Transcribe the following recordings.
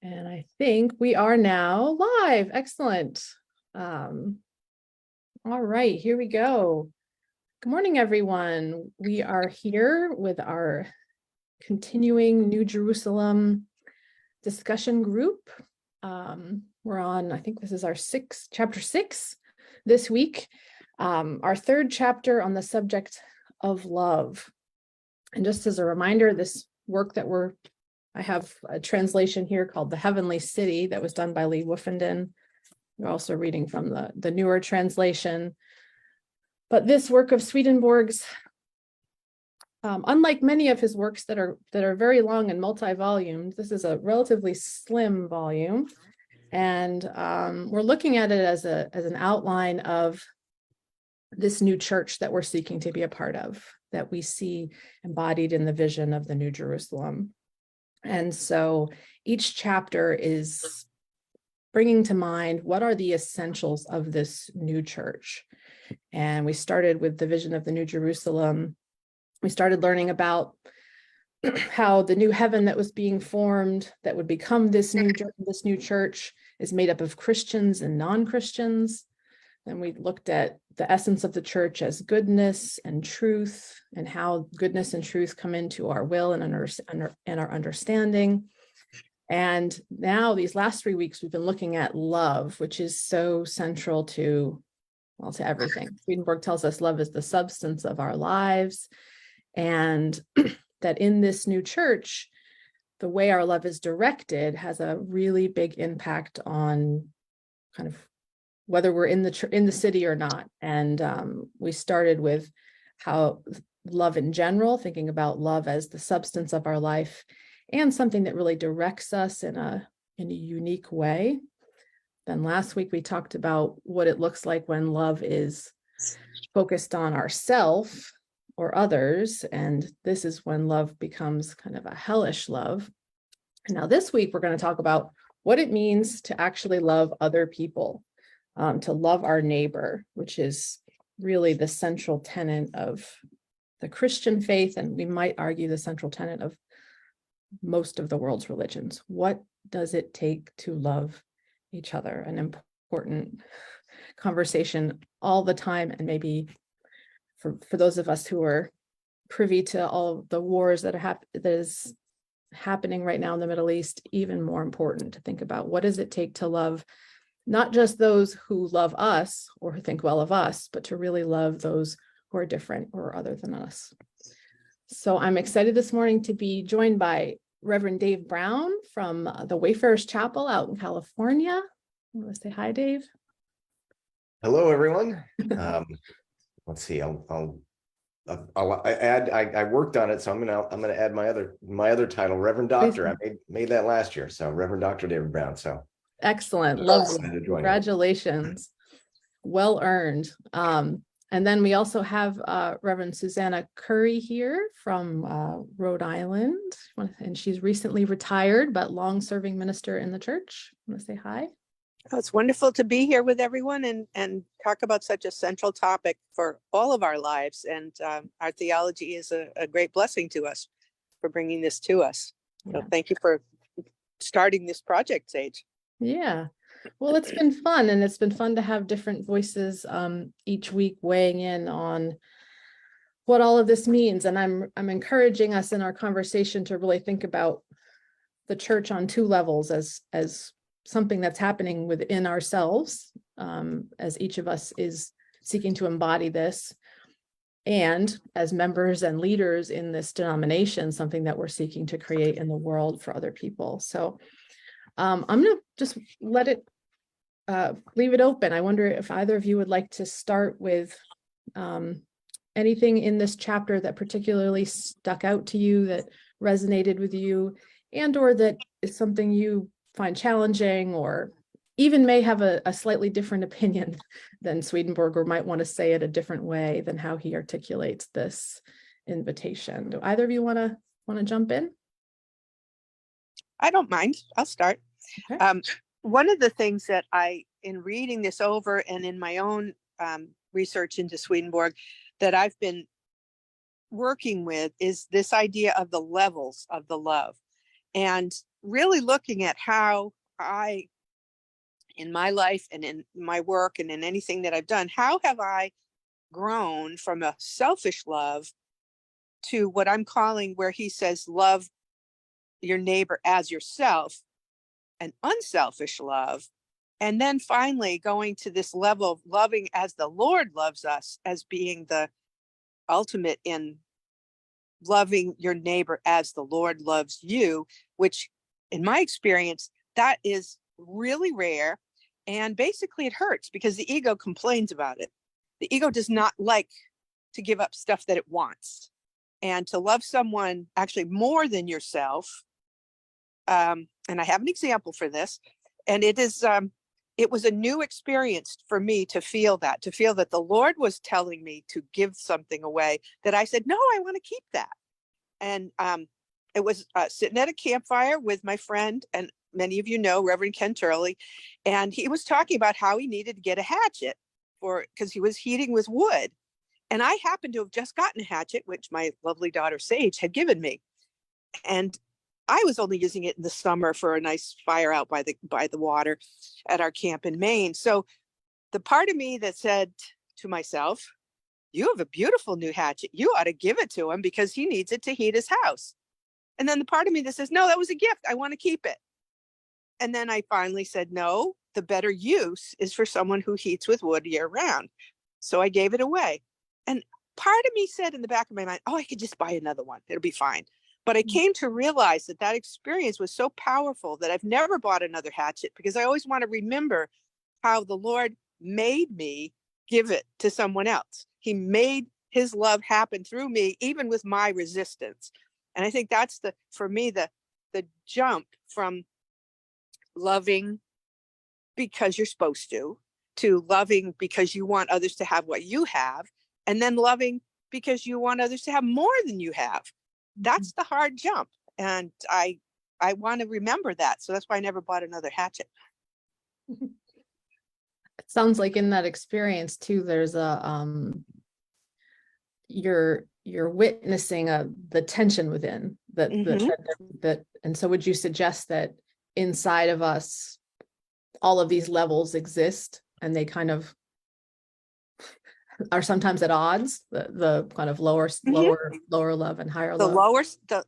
And I think we are now live. Excellent. All right, here we go. Good morning, everyone. We are here with our continuing New Jerusalem discussion group. We're on, I think this is our chapter 6 this week, our third chapter on the subject of love. And just as a reminder, this work that I have a translation here called The Heavenly City that was done by Lee Woofenden. We're also reading from the newer translation. But this work of Swedenborg's, unlike many of his works that are very long and multi-volumed, this is a relatively slim volume. And we're looking at it as an outline of this new church that we're seeking to be a part of, that we see embodied in the vision of the New Jerusalem. And so each chapter is bringing to mind what are the essentials of this new church. And we started with the vision of the New Jerusalem. We started learning about how the new heaven that was being formed, that would become this new church, is made up of Christians and non-Christians. And we looked at the essence of the church as goodness and truth, and how goodness and truth come into our will and our understanding. And now these last 3 weeks, we've been looking at love, which is so central to everything. Swedenborg tells us love is the substance of our lives, and that in this new church, the way our love is directed has a really big impact on kind of whether we're in the city or not. And we started with how love in general, thinking about love as the substance of our life and something that really directs us in a unique way. Then last week we talked about what it looks like when love is focused on ourself or others, and this is when love becomes kind of a hellish love. And now this week we're going to talk about what it means to actually love other people, to love our neighbor, which is really the central tenet of the Christian faith, and we might argue the central tenet of most of the world's religions. What does it take to love each other? An important conversation all the time, and maybe for those of us who are privy to all the wars that is happening right now in the Middle East, even more important to think about what does it take to love not just those who love us or who think well of us, but to really love those who are different or other than us. So I'm excited this morning to be joined by Reverend Dave Brown from the Wayfarers Chapel out in California. You want to say hi, Dave? Hello, everyone. Let's see. I worked on it, so I'm gonna add my other title, Reverend Doctor. I made that last year, so Reverend Dr. David Brown. So excellent, lovely, congratulations, well earned. And then we also have Reverend Susannah Currie here from Rhode Island, and she's recently retired, but long-serving minister in the church. I want to say hi. Oh, it's wonderful to be here with everyone and talk about such a central topic for all of our lives. And our theology is a great blessing to us for bringing this to us. So thank you for starting this project, Sage. Yeah. Well, it's been fun, and it's been fun to have different voices each week weighing in on what all of this means. And I'm encouraging us in our conversation to really think about the church on two levels, as something that's happening within ourselves, as each of us is seeking to embody this, and as members and leaders in this denomination, something that we're seeking to create in the world for other people. So I'm going to just leave it open. I wonder if either of you would like to start with anything in this chapter that particularly stuck out to you, that resonated with you, and or that is something you find challenging, or even may have a slightly different opinion than Swedenborg, or might want to say it a different way than how he articulates this invitation. Do either of you want to jump in? I don't mind. I'll start. Okay. One of the things that in reading this over and in my own research into Swedenborg, that I've been working with is this idea of the levels of the love. And really looking at how I, in my life and in my work and in anything that I've done, how have I grown from a selfish love to what I'm calling, where he says, love your neighbor as yourself, an unselfish love. And then finally going to this level of loving as the Lord loves us, as being the ultimate in loving your neighbor as the Lord loves you, which in my experience, that is really rare. And basically it hurts because the ego complains about it. The ego does not like to give up stuff that it wants. And to love someone actually more than yourself. And I have an example for this. And it was a new experience for me to feel that the Lord was telling me to give something away that I said, no, I want to keep that. And it was sitting at a campfire with my friend, and many of you know Reverend Ken Turley, and he was talking about how he needed to get a hatchet because he was heating with wood. And I happened to have just gotten a hatchet, which my lovely daughter Sage had given me. And I was only using it in the summer for a nice fire out by the water at our camp in Maine. So the part of me that said to myself, you have a beautiful new hatchet. You ought to give it to him because he needs it to heat his house. And then the part of me that says, no, that was a gift. I want to keep it. And then I finally said, no, the better use is for someone who heats with wood year round. So I gave it away. And part of me said in the back of my mind, oh, I could just buy another one. It'll be fine. But I came to realize that experience was so powerful that I've never bought another hatchet, because I always want to remember how the Lord made me give it to someone else. He made his love happen through me, even with my resistance. And I think that's for me, the jump from loving because you're supposed to loving because you want others to have what you have, and then loving because you want others to have more than you have. That's the hard jump. And I want to remember that. So that's why I never bought another hatchet. It sounds like in that experience too, there's you're witnessing the tension within that, and so would you suggest that inside of us all of these levels exist, and they kind of are sometimes at odds, the kind of lower love and higher love?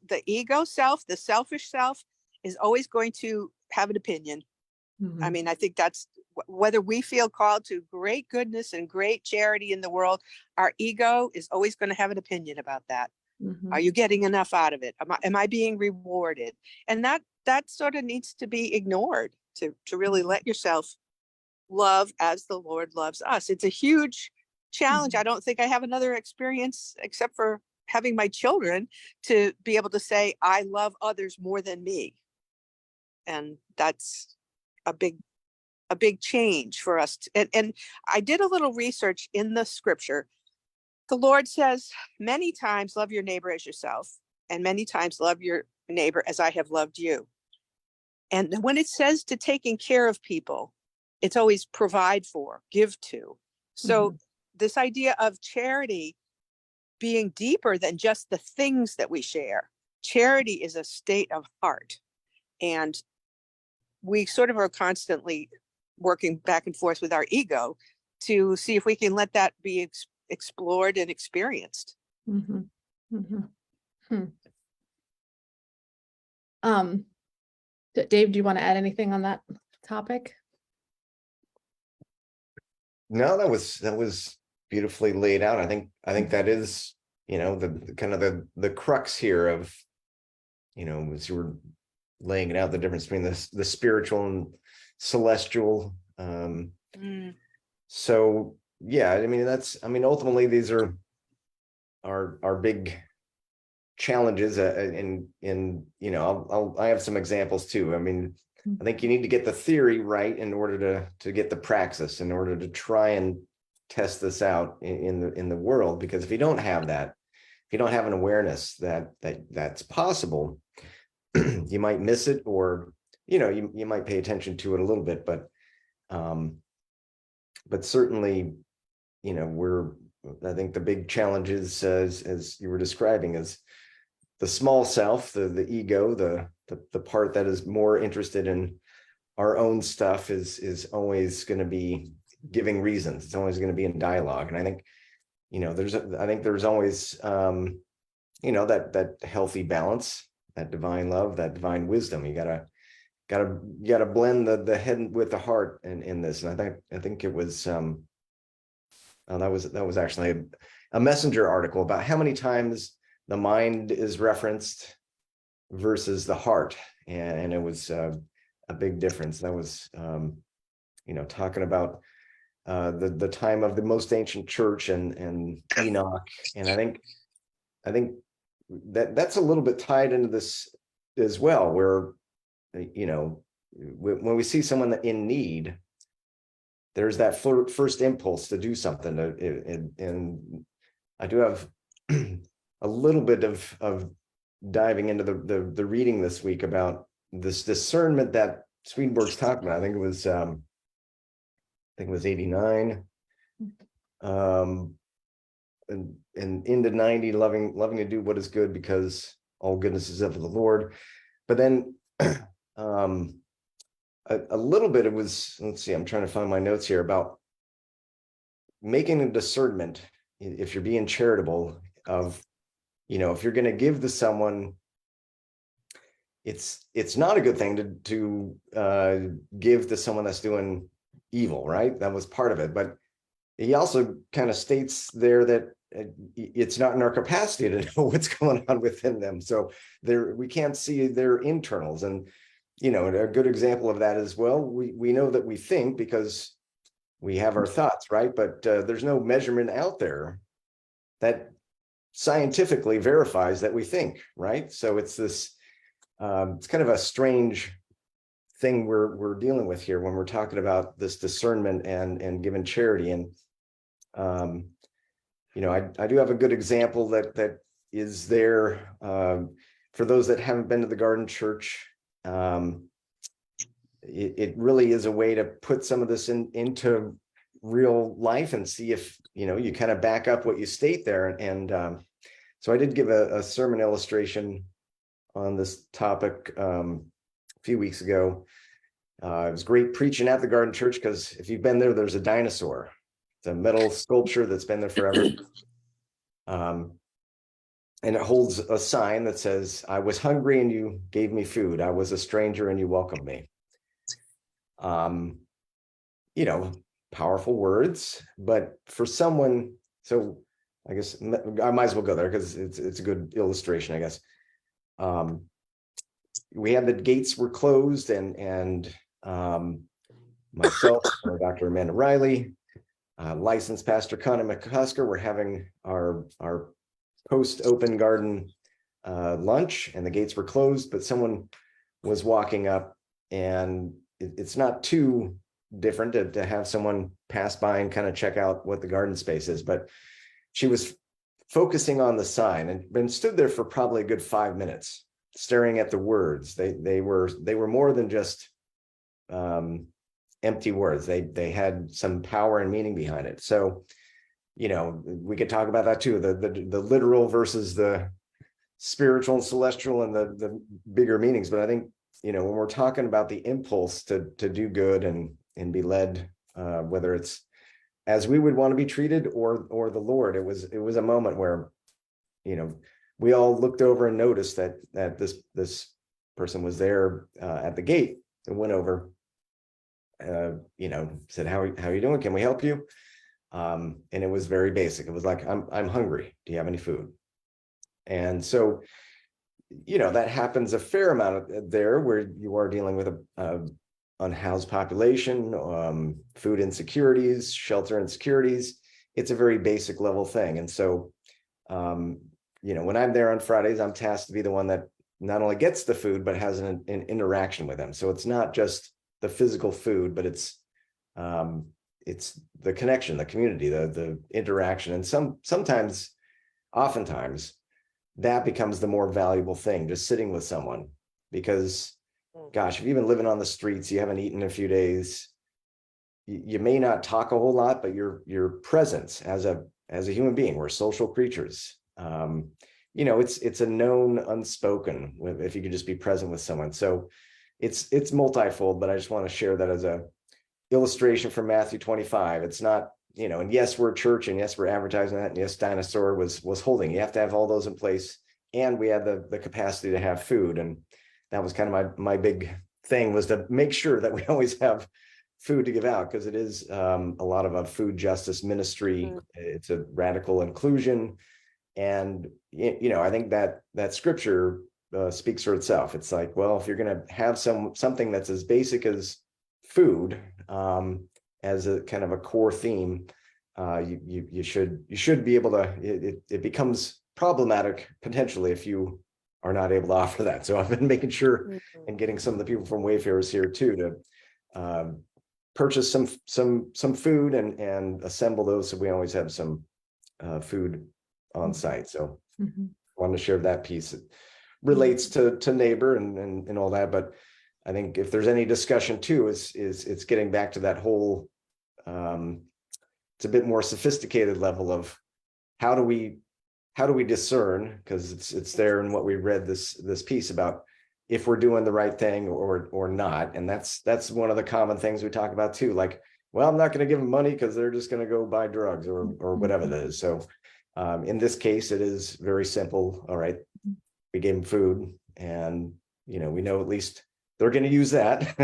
The ego self, the selfish self, is always going to have an opinion. I mean, I think that's whether we feel called to great goodness and great charity in the world, our ego is always going to have an opinion about that. Are you getting enough out of it? Am I being rewarded? And that sort of needs to be ignored to really let yourself love as the Lord loves us. It's a huge challenge. I don't think I have another experience except for having my children to be able to say, I love others more than me. And that's a big change for us. And I did a little research in the scripture. The Lord says many times, love your neighbor as yourself, and many times love your neighbor as I have loved you. And when it says to taking care of people, it's always provide for, give to. So this idea of charity being deeper than just the things that we share. Charity is a state of heart. And we sort of are constantly working back and forth with our ego to see if we can let that be explored and experienced. Dave, do you want to add anything on that topic? No, that was beautifully laid out. I think that is, the kind of the crux here of, as you were laying it out, the difference between the spiritual and celestial. So yeah, I mean, ultimately these are big challenges, and I have some examples too. I mean, I think you need to get the theory right in order to get the praxis, in order to try and test this out in the world. Because if you don't have that, if you don't have an awareness that's possible, you might miss it, or you might pay attention to it a little bit, but certainly, I think the big challenge is, as you were describing, is small self, the ego, the part that is more interested in our own stuff is always going to be giving reasons. It's always going to be in dialogue. And I think, there's always, that healthy balance, that divine love, that divine wisdom. You gotta blend the head with the heart in this. And I think it was, that was actually a Messenger article about how many times the mind is referenced versus the heart. And it was a big difference. That was, talking about the time of the most ancient church and Enoch. And I think that's a little bit tied into this as well, where, when we see someone in need, there's that first impulse to do something. And I do have a little bit of diving into the reading this week about this discernment that Swedenborg's talking about. I think it was 89, and into 90, loving to do what is good, because all goodness is of the Lord. But then a little bit, it was, let's see, I'm trying to find my notes here about making a discernment, if you're being charitable, of, if you're going to give to someone, it's not a good thing to give to someone that's doing evil, right? That was part of it. But he also kind of states there that it's not in our capacity to know what's going on within them. So we can't see their internals. And, a good example of that is, well, we know that we think because we have our thoughts, right? But there's no measurement out there that scientifically verifies that we think, right? So it's this, it's kind of a strange thing we're dealing with here when we're talking about this discernment and giving charity. And I do have a good example that is there for those that haven't been to the Garden Church. It really is a way to put some of this into real life and see if you kind of back up what you state there. And so I did give a sermon illustration on this topic a few weeks ago. It was great preaching at the Garden Church, because if you've been there, there's a dinosaur. It's a metal sculpture that's been there forever. And it holds a sign that says, "I was hungry and you gave me food. I was a stranger and you welcomed me." Powerful words, but for someone, so I guess I might as well go there because it's a good illustration, I guess. We had the gates were closed, and myself, Dr. Amanda Riley, licensed Pastor Connie McCusker, we're having our post-open garden lunch, and the gates were closed, but someone was walking up, and it's not too different to have someone pass by and kind of check out what the garden space is, but she was focusing on the sign and been stood there for probably a good 5 minutes staring at the words. They were more than just empty words. They had some power and meaning behind it. So we could talk about that too, the literal versus the spiritual and celestial and the bigger meanings. But I think when we're talking about the impulse to do good and be led, whether it's as we would want to be treated or the Lord, it was a moment where we all looked over and noticed that this person was there at the gate, and went over, said, how are you doing? Can we help you? And it was very basic. It was like, I'm hungry. Do you have any food? And so, that happens a fair amount there, where you are dealing with a unhoused population, food insecurities, shelter insecurities. It's a very basic level thing. And so, when I'm there on Fridays, I'm tasked to be the one that not only gets the food, but has an interaction with them. So it's not just the physical food, but it's the connection, the community, the interaction. And oftentimes that becomes the more valuable thing, just sitting with someone, because gosh, if you've been living on the streets, you haven't eaten in a few days, you may not talk a whole lot, but your presence as a human being, we're social creatures. you know, it's a known unspoken if you could just be present with someone. So it's multifold, but I just want to share that as a illustration from Matthew 25. It's not, you know, and yes, we're a church, and yes, we're advertising that, and yes, Dinosaur was holding. You have to have all those in place, and we had the capacity to have food. And that was kind of my big thing, was to make sure that we always have food to give out, because it is a lot of a food justice ministry. It's a radical inclusion. And, you know, I think that scripture speaks for itself. It's like, well, if you're going to have something that's as basic as food, as a kind of a core theme, you should be able to, it becomes problematic potentially if you are not able to offer that. So I've been making sure and getting some of the people from Wayfarers here too to purchase some food and assemble those, so we always have some food on site. So I wanted to share that piece. It relates to neighbor and all that, but I think if there's any discussion too, is it's getting back to that whole, it's a bit more sophisticated level of how do we discern, because it's there in what we read this piece about, if we're doing the right thing or not. And that's one of the common things we talk about too. Like, well, I'm not going to give them money because they're just going to go buy drugs or whatever that is. So in this case, it is very simple. All right, we gave them food, and you know, we know at least they're going to use that,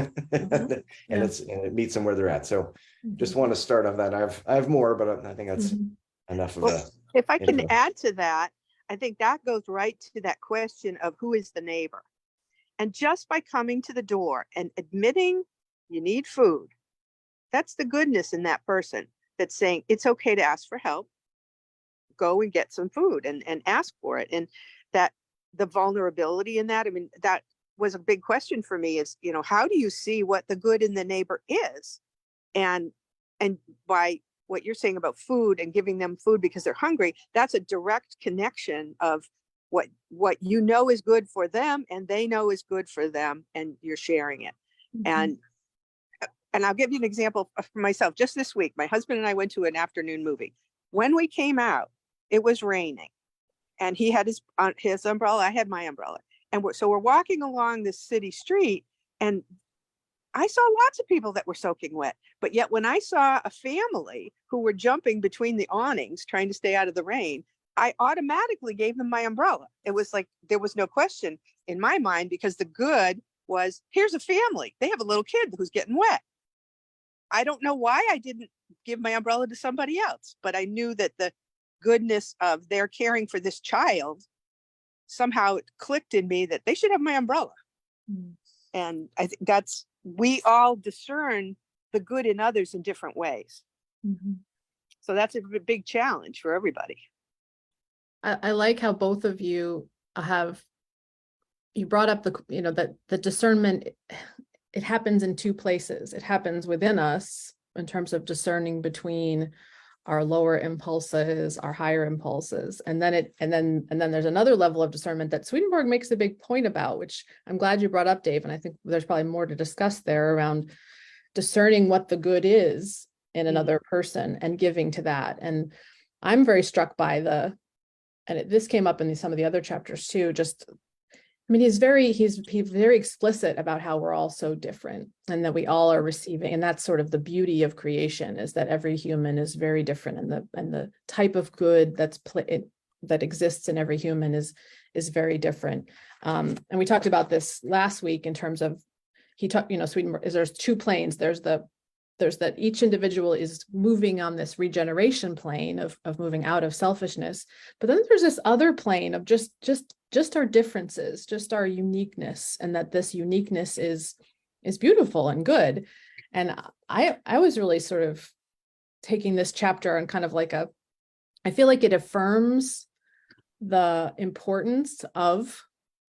and it meets them where they're at. So just want to start on that. I have more, but I think that's enough of Well, if I can add to that, I think that goes right to that question of who is the neighbor. And just by coming to the door and admitting you need food, that's the goodness in that person that's saying it's okay to ask for help. Go and get some food and ask for it. And that the vulnerability in that, I mean, that was a big question for me, is, you know, how do you see what the good in the neighbor is? And by what you're saying about food and giving them food because they're hungry, that's a direct connection of what you know is good for them and they know is good for them, and you're sharing it. And I'll give you an example for myself. Just this week, my husband and I went to an afternoon movie. When we came out, it was raining, and he had his umbrella, I had my umbrella. And so we're walking along this city street, and I saw lots of people that were soaking wet. But yet when I saw a family who were jumping between the awnings trying to stay out of the rain, I automatically gave them my umbrella. It was like, there was no question in my mind, because the good was, here's a family. They have a little kid who's getting wet. I don't know why I didn't give my umbrella to somebody else, but I knew that the goodness of their caring for this child, somehow it clicked in me that they should have my umbrella. And I think we all discern the good in others in different ways. So that's a big challenge for everybody. I like how both of you brought up that the discernment, it happens in two places. It happens within us in terms of discerning between our lower impulses, our higher impulses. And then there's another level of discernment that Swedenborg makes a big point about, which I'm glad you brought up, Dave. And I think there's probably more to discuss there around discerning what the good is in another person and giving to that. And I'm very struck by this came up in some of the other chapters too, he's very explicit about how we're all so different, and that we all are receiving, and that's sort of the beauty of creation, is that every human is very different, and the type of good that exists in every human is very different. And we talked about this last week in terms of Swedenborg is, there's two planes. There's that each individual is moving on this regeneration plane of moving out of selfishness, but then there's this other plane of just our differences, just our uniqueness, and that this uniqueness is beautiful and good. And I was really sort of taking this chapter and kind of I feel like it affirms the importance of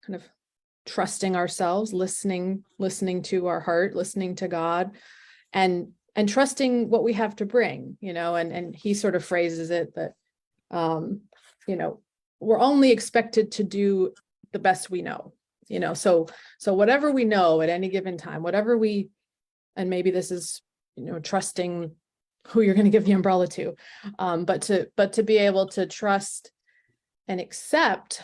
kind of trusting ourselves, listening to our heart, listening to God, and trusting what we have to bring, and he sort of phrases it that, we're only expected to do the best we know, so whatever we know at any given time, and maybe this is, trusting who you're going to give the umbrella to, but to be able to trust accept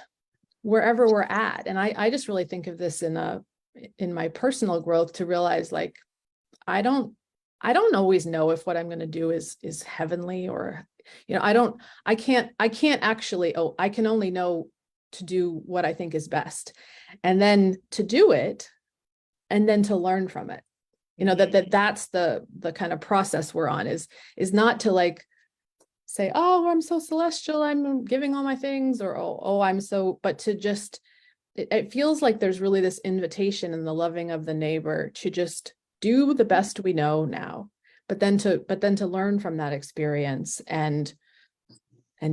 wherever we're at. And I just really think of this in my personal growth, to realize, like, I don't always know if what I'm going to do is heavenly, or, I can't actually, I can only know to do what I think is best, and then to do it, and then to learn from it. That's the kind of process we're on, is not to, like, say, oh, I'm so celestial, I'm giving all my things, or I'm so, but to just, it feels like there's really this invitation in the loving of the neighbor to just do the best we know now, but then to learn from that experience and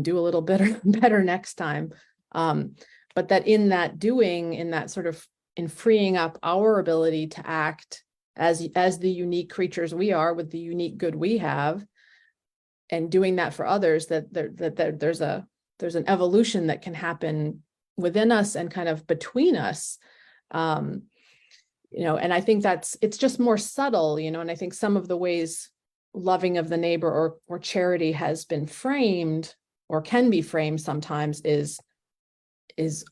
do a little better next time. But that in that doing, in that sort of, in freeing up our ability to act as the unique creatures we are, with the unique good we have, and doing that for others, that there's an evolution that can happen within us and kind of between us. And I think it's just more subtle, and I think some of the ways loving of the neighbor or charity has been framed, or can be framed sometimes, is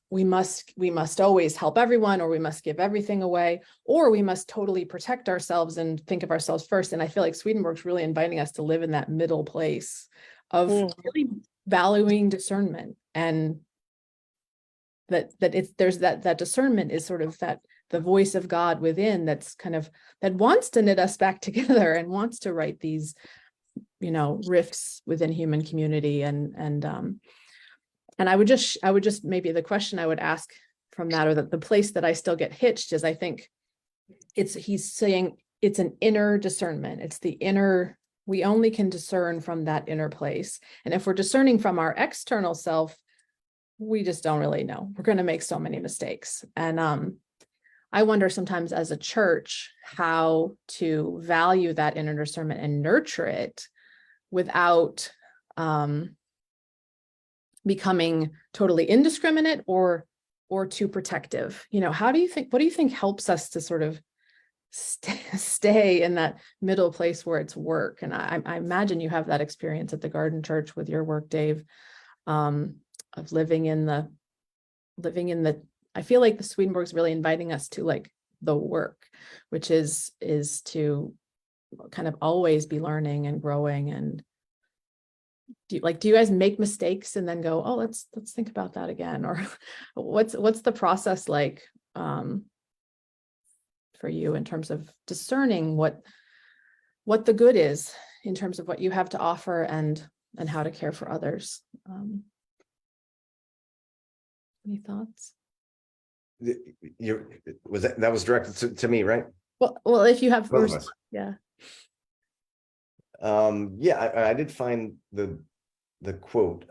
we must always help everyone, or we must give everything away, or we must totally protect ourselves and think of ourselves first. And I feel like Swedenborg's really inviting us to live in that middle place of really valuing discernment, and there's that discernment is sort of that the voice of God within, that's kind of, that wants to knit us back together and wants to right these, rifts within human community. And I would just maybe the question I would ask from that, or the place that I still get hitched, is, I think he's saying it's an inner discernment. It's the inner, we only can discern from that inner place. And if we're discerning from our external self, we just don't really know. We're going to make so many mistakes. And I wonder sometimes, as a church, how to value that inner discernment and nurture it without becoming totally indiscriminate or too protective. What do you think helps us to sort of stay in that middle place where it's work? And I imagine you have that experience at the Garden Church with your work, Dave, of living in the, I feel like the Swedenborg's really inviting us to, like, the work, which is to kind of always be learning and growing. And do you guys make mistakes and then go, oh, let's think about that again? Or what's the process like for you in terms of discerning what the good is, in terms of what you have to offer, and how to care for others? Any thoughts? That was directed to me, right? Well, if you have Both of first, us. yeah. I did find the quote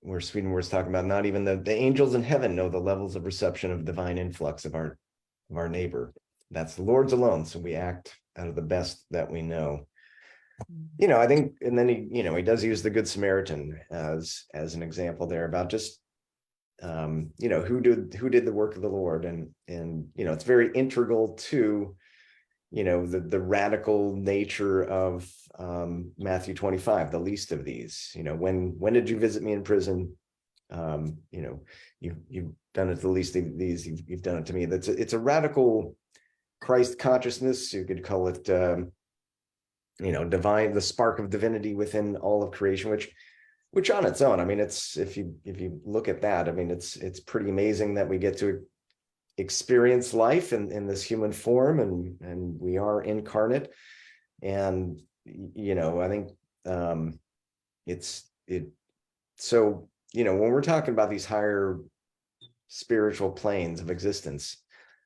where Swedenborg was talking about, not even the angels in heaven know the levels of reception of divine influx of our neighbor. That's the Lord's alone. So we act out of the best that we know. I think, and then he does use the Good Samaritan as an example there, about just who did the work of the Lord, and it's very integral to the radical nature of Matthew 25, the least of these. When did you visit me in prison? You've done it to the least of these, you've done it to me. It's a radical Christ consciousness. You could call it divine, the spark of divinity within all of creation, which on its own, I mean, it's, if you look at that, I mean, it's pretty amazing that we get to experience life in this human form, and we are incarnate. And I think so when we're talking about these higher spiritual planes of existence,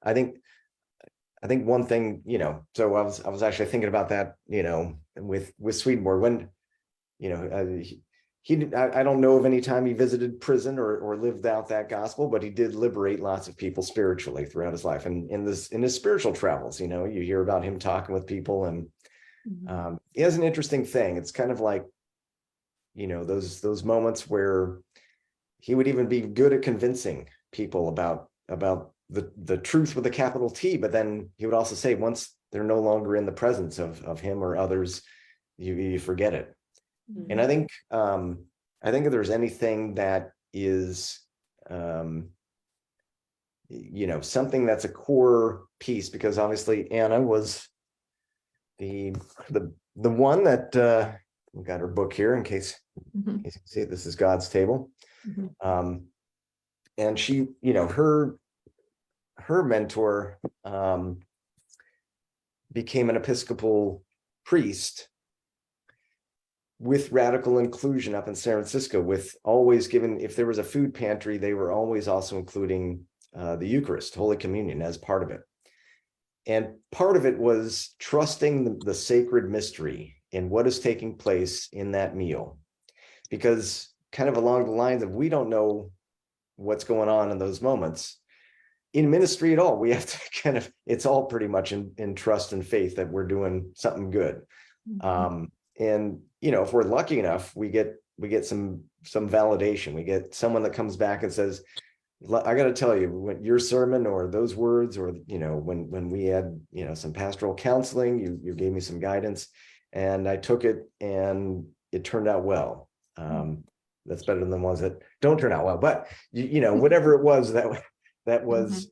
I think one thing, so I was actually thinking about that, with Swedenborg, when I don't know of any time he visited prison or lived out that gospel, but he did liberate lots of people spiritually throughout his life. And in his spiritual travels, you hear about him talking with people, and he has an interesting thing. It's kind of like, those moments where he would even be good at convincing people about the truth with a capital T, but then he would also say, once they're no longer in the presence of him or others, you forget it. And I think I think if there's anything that is, something that's a core piece, because obviously Anna was the one that we got her book here in case Mhm, you can see it. This is God's Table. mhm, And she, her mentor became an Episcopal priest with radical inclusion up in San Francisco, with always giving, if there was a food pantry, they were always also including the Eucharist, Holy Communion, as part of it. And part of it was trusting the sacred mystery in what is taking place in that meal. Because kind of along the lines of, we don't know what's going on in those moments. In ministry at all, we have to kind of, it's all pretty much in trust and faith that we're doing something good. mhm, And if we're lucky enough, we get some validation. We get someone that comes back and says, I got to tell you, when your sermon or those words, or when we had some pastoral counseling, you gave me some guidance, and I took it and it turned out well. That's better than the ones that don't turn out well. But whatever it was that was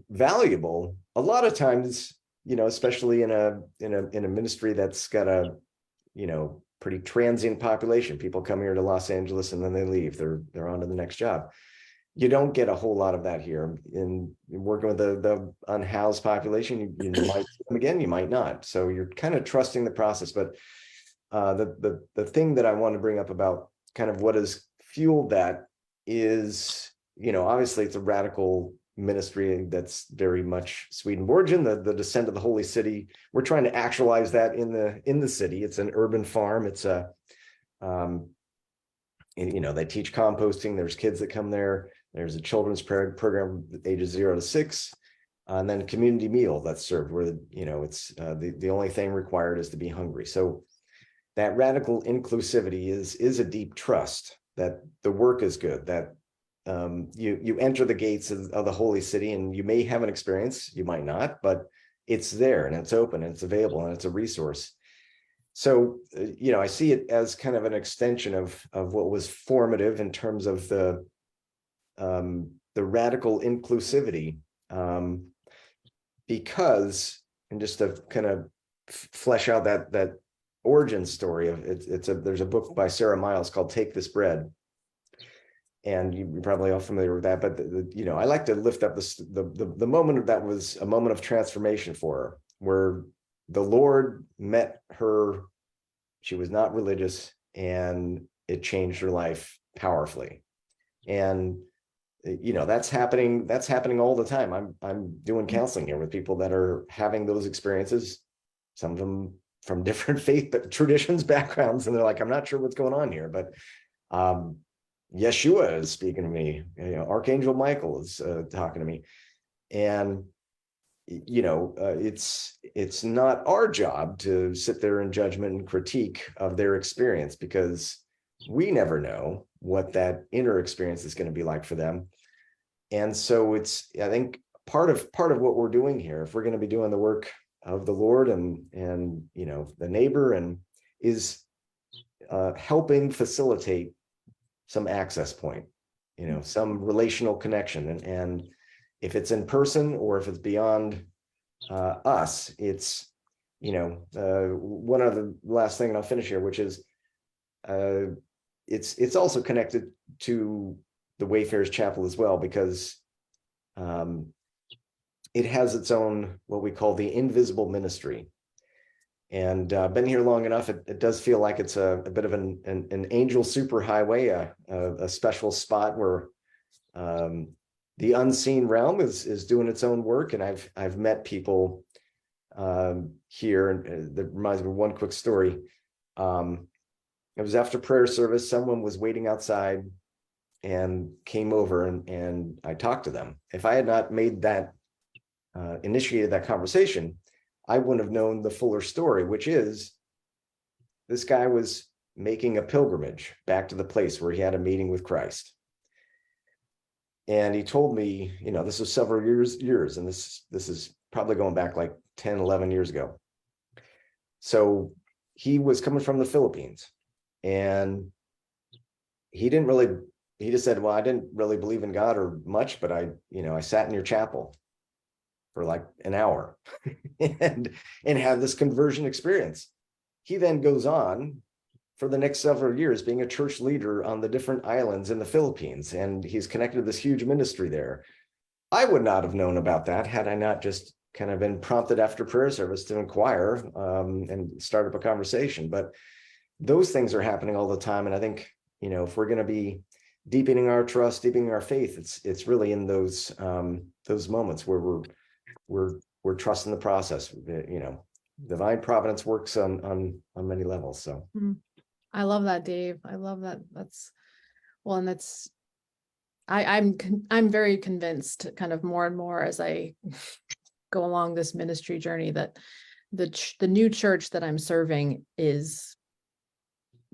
valuable. A lot of times, especially in a ministry that's got a pretty transient population. People come here to Los Angeles and then they leave. They're on to the next job. You don't get a whole lot of that here. In working with the unhoused population, you might see them again, you might not. So you're kind of trusting the process. But the thing that I want to bring up about kind of what has fueled that is, obviously it's a radical ministry that's very much Swedenborgian, the descent of the holy city. We're trying to actualize that in the city. It's an urban farm. It's a they teach composting. There's kids that come there. There's a children's program ages 0 to 6, and then community meal that's served where it's the only thing required is to be hungry. So that radical inclusivity is a deep trust that the work is good, that you enter the gates of the holy city, and you may have an experience, you might not, but it's there and it's open and it's available and it's a resource. So, I see it as kind of an extension of what was formative in terms of the radical inclusivity, because, and just to kind of flesh out that origin story of it, there's a book by Sarah Miles called Take This Bread. And you're probably all familiar with that, but I like to lift up the moment that was a moment of transformation for her, where the Lord met her. She was not religious, and it changed her life powerfully. And that's happening all the time. I'm doing counseling here with people that are having those experiences, some of them from different faith traditions, backgrounds, and they're like, I'm not sure what's going on here, but Yeshua is speaking to me. Archangel Michael is talking to me, and it's not our job to sit there in judgment and critique of their experience, because we never know what that inner experience is going to be like for them. And so it's, I think, part of what we're doing here, if we're going to be doing the work of the Lord and the neighbor, and is helping facilitate some access point, some relational connection. And if it's in person or if it's beyond us, it's, one of the last thing, and I'll finish here, which is it's also connected to the Wayfarers Chapel as well, because it has its own, what we call the invisible ministry. And been here long enough, it does feel like it's a bit of an angel superhighway, a special spot where the unseen realm is doing its own work. And I've met people here, and that reminds me of one quick story. It was after prayer service. Someone was waiting outside and came over, and I talked to them. If I had not made that, initiated that conversation, I wouldn't have known the fuller story, which is this guy was making a pilgrimage back to the place where he had a meeting with Christ. And he told me, this was several years, and this is probably going back like 10, 11 years ago. So he was coming from the Philippines, and he didn't really, he just said, well, I didn't really believe in God or much, but I sat in your chapel for like an hour and had this conversion experience. He then goes on for the next several years being a church leader on the different islands in the Philippines, and he's connected to this huge ministry there. I would not have known about that had I not just kind of been prompted after prayer service to inquire and start up a conversation. But those things are happening all the time. And I think, if we're going to be deepening our trust, deepening our faith, it's really in those moments where we're trusting the process. Divine providence works on many levels. So I love that, Dave. I love that. I'm very convinced, kind of more and more as I go along this ministry journey, that the new church that I'm serving is,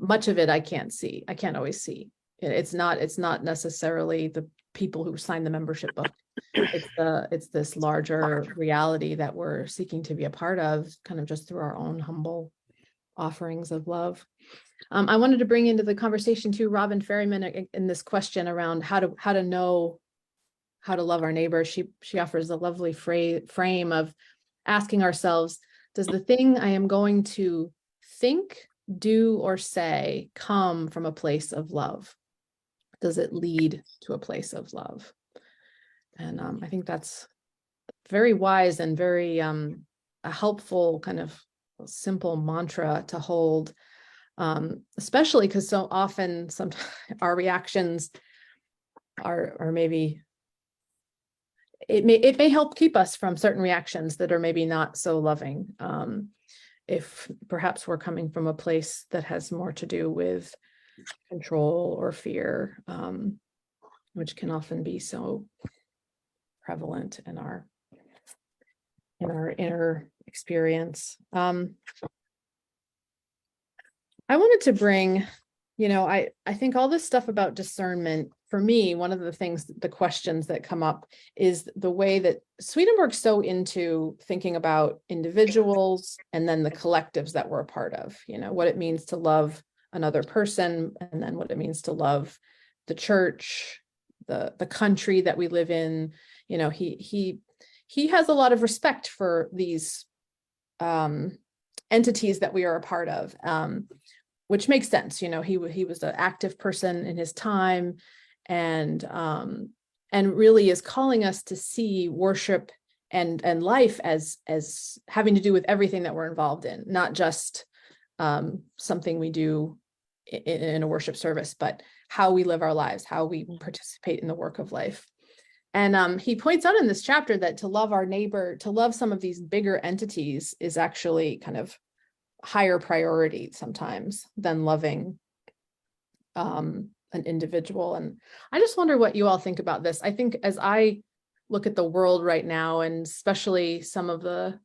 much of it I can't see. I can't always see. It's not necessarily the people who sign the membership book. It's this larger reality that we're seeking to be a part of, kind of just through our own humble offerings of love. I wanted to bring into the conversation too, Robin Ferryman, in this question around how to know how to love our neighbor. She offers a lovely frame of asking ourselves, does the thing I am going to think, do, or say come from a place of love? Does it lead to a place of love? And I think that's very wise and very a helpful kind of simple mantra to hold, especially because so often sometimes our reactions are maybe, it may help keep us from certain reactions that are maybe not so loving, if perhaps we're coming from a place that has more to do with control or fear, which can often be so prevalent in our inner experience. I wanted to bring, I think all this stuff about discernment, for me, one of the questions that come up is the way that Swedenborg's so into thinking about individuals and then the collectives that we're a part of, what it means to love another person, and then what it means to love the church, the country that we live in. He has a lot of respect for these entities that we are a part of, which makes sense. He was an active person in his time, and really is calling us to see worship and life as having to do with everything that we're involved in, not just something we do in a worship service, but how we live our lives, how we participate in the work of life. And he points out in this chapter that to love our neighbor, to love some of these bigger entities, is actually kind of higher priority sometimes than loving an individual. And I just wonder what you all think about this. I think as I look at the world right now, and especially some of the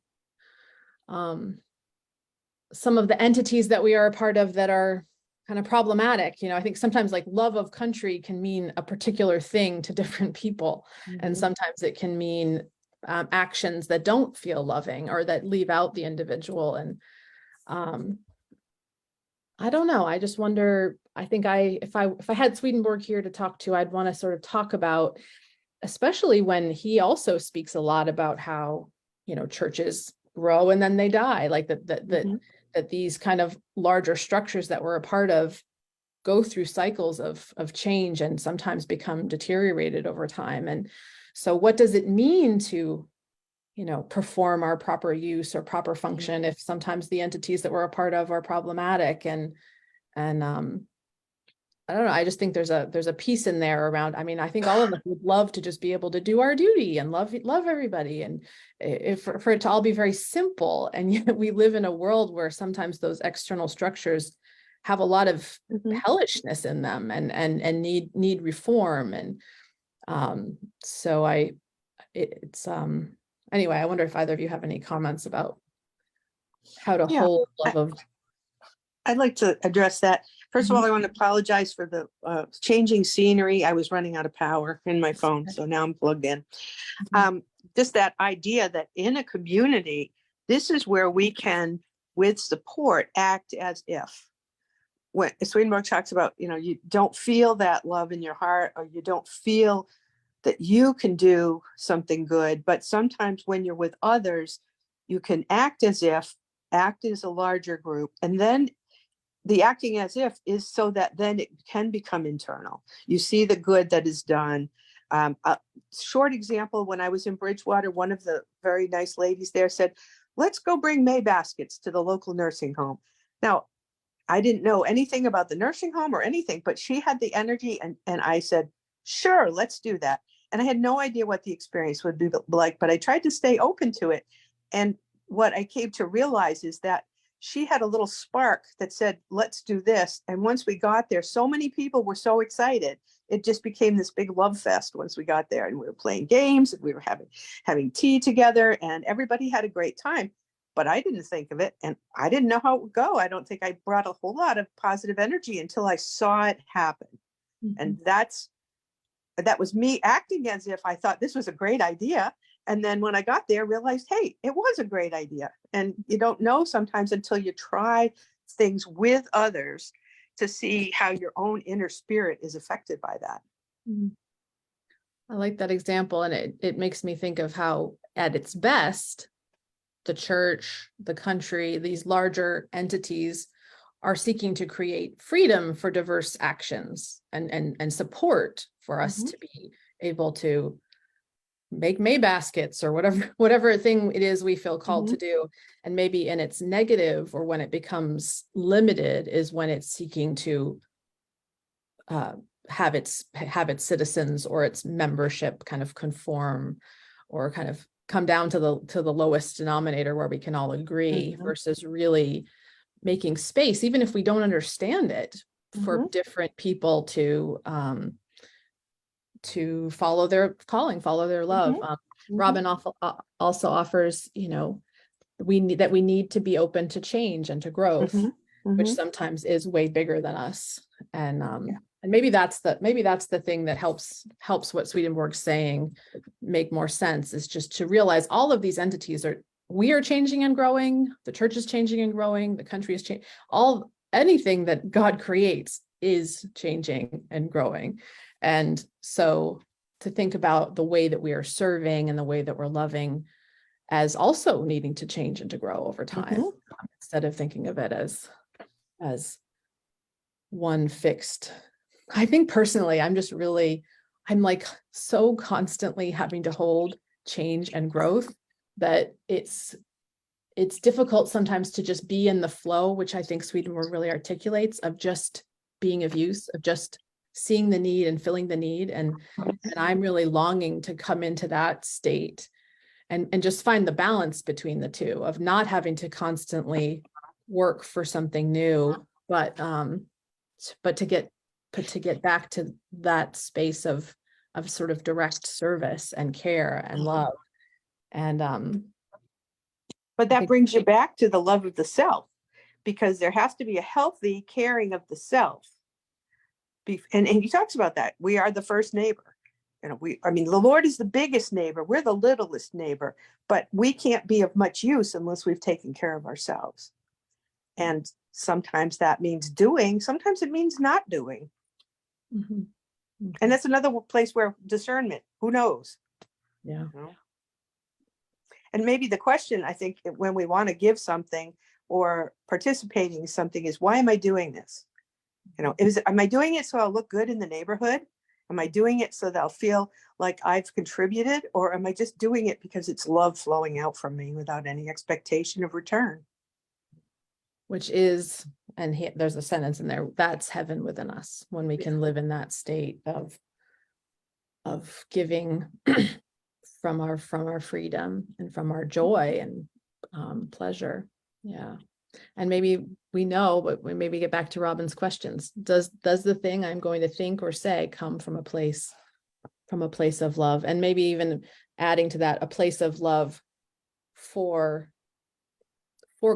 entities that we are a part of that are kind of problematic, I think sometimes like love of country can mean a particular thing to different people. And sometimes it can mean actions that don't feel loving or that leave out the individual. And I don't know. I just wonder, I think if I had Swedenborg here to talk to, I'd want to sort of talk about, especially when he also speaks a lot about how, churches grow and then they die, like that these kind of larger structures that we're a part of go through cycles of change and sometimes become deteriorated over time. And so what does it mean to, perform our proper use or proper function if sometimes the entities that we're a part of are problematic? And I don't know, I just think there's a piece in there around, I think all of us would love to just be able to do our duty and love everybody, and for it to all be very simple. And yet we live in a world where sometimes those external structures have a lot of hellishness in them and need reform. And so it's anyway, I wonder if either of you have any comments about how to hold love of. I'd like to address that. First of all, I want to apologize for the changing scenery. I was running out of power in my phone, so now I'm plugged in. Just that idea that in a community, this is where we can, with support, act as if. when Swedenborg talks about, you don't feel that love in your heart, or you don't feel that you can do something good. But sometimes when you're with others, you can act as a larger group. And then the acting as if is so that then it can become internal. You see the good that is done. A short example, when I was in Bridgewater, one of the very nice ladies there said, let's go bring May baskets to the local nursing home. Now, I didn't know anything about the nursing home or anything, but she had the energy, and I said, sure, let's do that. And I had no idea what the experience would be like, but I tried to stay open to it. And what I came to realize is that she had a little spark that said, let's do this. And once we got there, so many people were so excited. It just became this big love fest once we got there, and we were playing games, and we were having tea together, and everybody had a great time. But I didn't think of it, and I didn't know how it would go. I don't think I brought a whole lot of positive energy until I saw it happen. Mhm. And that was me acting as if I thought this was a great idea. And then when I got there, realized, hey, it was a great idea. And you don't know sometimes until you try things with others to see how your own inner spirit is affected by that. Mhm. I like that example, and it makes me think of how at its best, the church, the country, these larger entities are seeking to create freedom for diverse actions and support for us Mhm. to be able to make May baskets or whatever thing it is we feel called to do. And maybe in its negative, or when it becomes limited, is when it's seeking to have its citizens or its membership kind of conform, or kind of come down to the lowest denominator where we can all agree, Mhm. versus really making space, even if we don't understand it, for different people to follow their calling, follow their love. Robin also offers, we need to be open to change and to growth, which sometimes is way bigger than us. And and maybe that's the thing that helps what Swedenborg's saying make more sense, is just to realize all of these entities we are changing and growing, the church is changing and growing, the country is changing, anything that God creates is changing and growing. And so to think about the way that we are serving and the way that we're loving as also needing to change and to grow over time, instead of thinking of it as one fixed. I think personally, I'm like so constantly having to hold change and growth that it's difficult sometimes to just be in the flow, which I think Swedenborg really articulates, of just being of use, of just seeing the need and filling the need. And I'm really longing to come into that state and just find the balance between the two, of not having to constantly work for something new, but to get back to that space of sort of direct service and care and love. And But that brings you back to the love of the self, because there has to be a healthy caring of the self. And he talks about that. We are the first neighbor. The Lord is the biggest neighbor. We're the littlest neighbor, but we can't be of much use unless we've taken care of ourselves. And sometimes that means doing, sometimes it means not doing. And that's another place where discernment, who knows? Yeah. And maybe the question, I think, when we want to give something or participating in something, is, why am I doing this? Am I doing it so I'll look good in the neighborhood? Am I doing it so that I'll feel like I've contributed? Or am I just doing it because it's love flowing out from me without any expectation of return? Which is, and there's a sentence in there, that's heaven within us, when we can live in that state of giving from our freedom and from our joy and pleasure. Yeah. And maybe we know, but we maybe get back to Robin's questions. Does the thing I'm going to think or say come from a place of love? And maybe even adding to that, a place of love for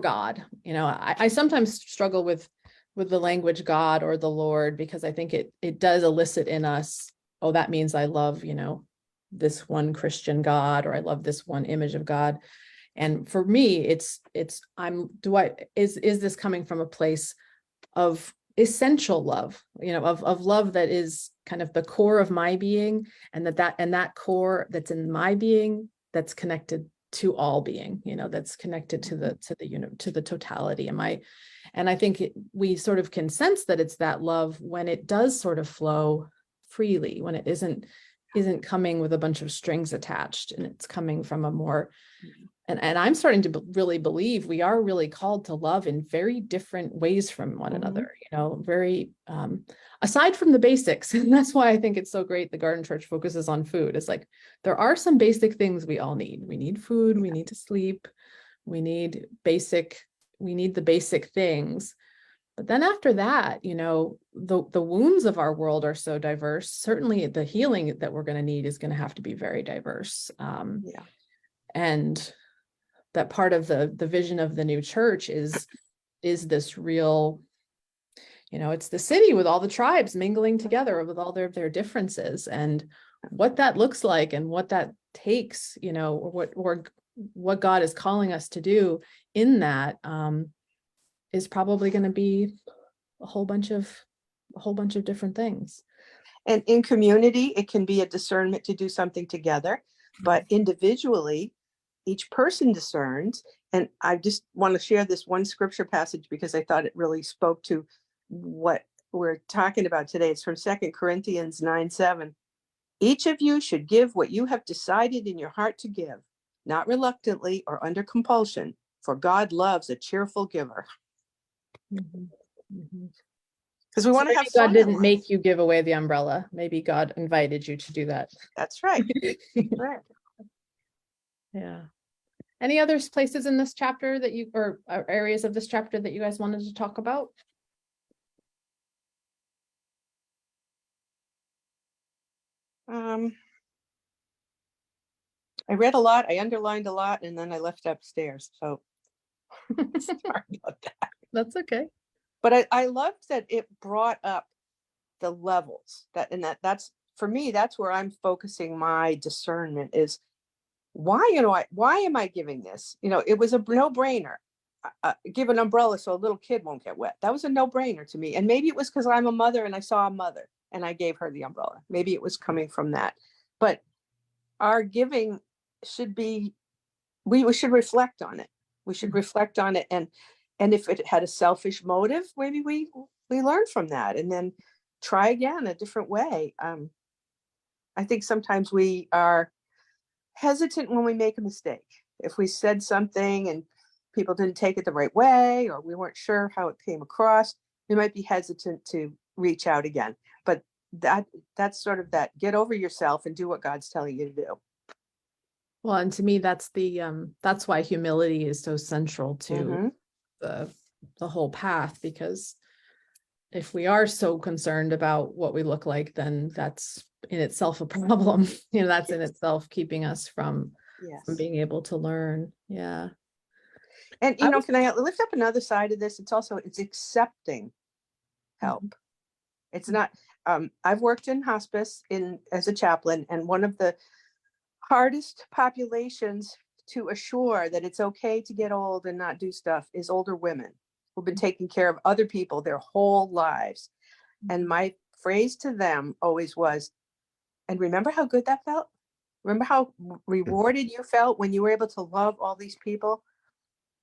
God. I sometimes struggle with the language God or the Lord, because I think it does elicit in us, oh, that means I love, this one Christian God, or I love this one image of God. And for me, is this coming from a place of essential love, of love that is kind of the core of my being, and that core that's in my being, that's connected to all being, that's connected to the totality. And I think we sort of can sense that it's that love when it does sort of flow freely, when it isn't coming with a bunch of strings attached, and it's coming from a more, and I'm starting to really believe we are really called to love in very different ways from one another, very, aside from the basics. And that's why I think it's so great the Garden Church focuses on food. It's like, there are some basic things we all need. We need food, we need to sleep, we need the basic things. But then after that, the wounds of our world are so diverse. Certainly the healing that we're going to need is going to have to be very diverse. And that part of the vision of the new church is this real, it's the city with all the tribes mingling together with all their differences, and what that looks like and what that takes, or what God is calling us to do in that, is probably going to be a whole bunch of different things. And in community, it can be a discernment to do something together, but individually, each person discerns. And I just want to share this one scripture passage because I thought it really spoke to what we're talking about today. It's from 2 Corinthians 9:7. Each of you should give what you have decided in your heart to give, not reluctantly or under compulsion, for God loves a cheerful giver. Because we want to have fun. God didn't make you give away the umbrella. Maybe God invited you to do that. That's right. Right. Yeah. Any other places in this chapter that or areas of this chapter that you guys wanted to talk about? I read a lot, I underlined a lot, and then I left upstairs. So sorry about that. That's okay. But I loved that it brought up the levels that's for me, that's where I'm focusing my discernment is why am I giving this? It was a no-brainer. Give an umbrella so a little kid won't get wet. That was a no-brainer to me. And maybe it was because I'm a mother and I saw a mother and I gave her the umbrella. Maybe it was coming from that. But our giving should be, we should reflect on it. We should reflect on it. And if it had a selfish motive, maybe we learn from that and then try again a different way. I think sometimes we are hesitant when we make a mistake. If we said something and people didn't take it the right way, or we weren't sure how it came across, we might be hesitant to reach out again. But that's sort of that, get over yourself and do what God's telling you to do. Well, and to me, that's why humility is so central to the whole path, because if we are so concerned about what we look like, then that's in itself a problem. That's in itself keeping us from being able to learn. Yeah. And can I lift up another side of this? It's accepting help. It's not, I've worked in hospice as a chaplain, and one of the hardest populations to assure that it's okay to get old and not do stuff is older women who've been taking care of other people their whole lives. And my phrase to them always was, and remember how good that felt? Remember how rewarded you felt when you were able to love all these people?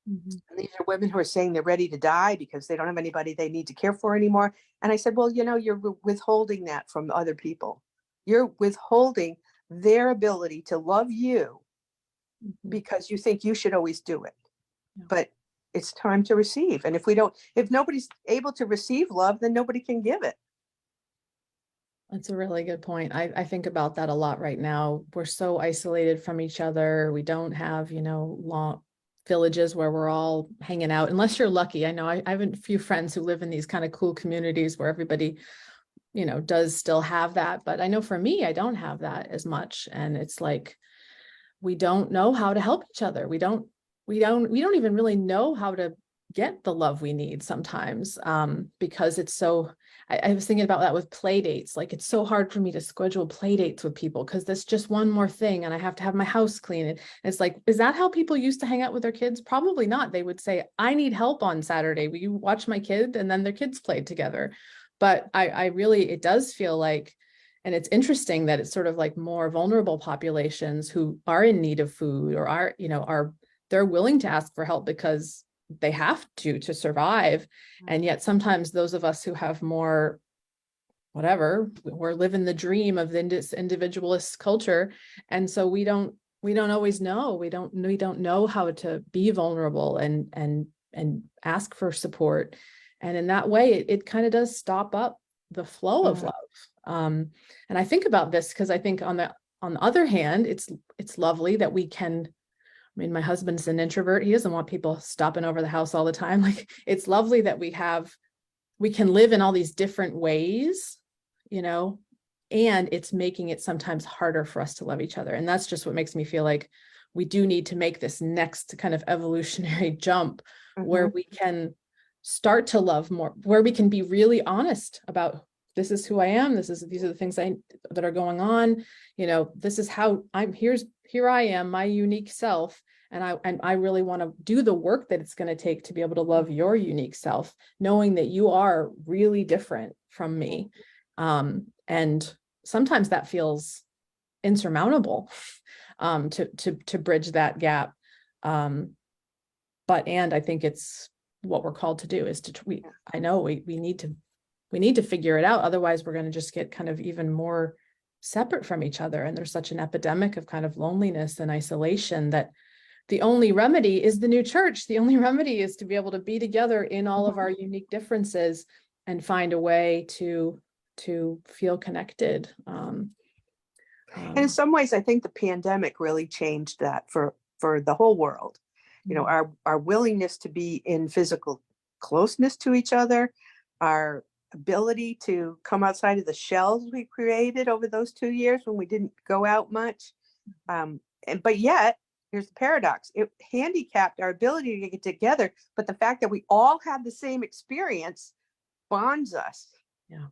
And these are women who are saying they're ready to die because they don't have anybody they need to care for anymore. And I said, well, you're withholding that from other people. You're withholding their ability to love you because you think you should always do it. But it's time to receive. And if nobody's able to receive love, then nobody can give it. That's a really good point. I think about that a lot right now. We're so isolated from each other. We don't have, long villages where we're all hanging out, unless you're lucky. I know I have a few friends who live in these kind of cool communities where everybody, does still have that. But I know for me, I don't have that as much. And it's like, we don't know how to help each other. We don't even really know how to get the love we need sometimes, because it's so, I was thinking about that with play dates. Like, it's so hard for me to schedule play dates with people because there's just one more thing and I have to have my house clean. And it's like, is that how people used to hang out with their kids? Probably not. They would say, I need help on Saturday. Will you watch my kid? And then their kids played together. But I really, it does feel like, and it's interesting that it's sort of like more vulnerable populations who are in need of food or are, they're willing to ask for help because they have to survive. And yet sometimes those of us who have more, whatever, we're living the dream of this individualist culture. And so we don't always know, we don't know how to be vulnerable and ask for support. And in that way, it kind of does stop up the flow of love. And I think about this because I think on the other hand, it's lovely that we can, I mean, my husband's an introvert. He doesn't want people stopping over the house all the time. Like, it's lovely that we can live in all these different ways, and it's making it sometimes harder for us to love each other. And that's just what makes me feel like we do need to make this next kind of evolutionary jump where we can start to love more, where we can be really honest about, this is who I am. These are the things that are going on. This is how here I am, my unique self. And I really want to do the work that it's going to take to be able to love your unique self, knowing that you are really different from me. And sometimes that feels insurmountable, to bridge that gap. And I think it's what we're called to do is I know we need to figure it out. Otherwise, we're going to just get kind of even more separate from each other. And there's such an epidemic of kind of loneliness and isolation that the only remedy is the new church. The only remedy is to be able to be together in all of our unique differences and find a way to feel connected. And in some ways, I think the pandemic really changed that for the whole world. Our willingness to be in physical closeness to each other, our ability to come outside of the shells we created over those 2 years when we didn't go out much. But yet, here's the paradox. It handicapped our ability to get together, but the fact that we all had the same experience bonds us. Yeah,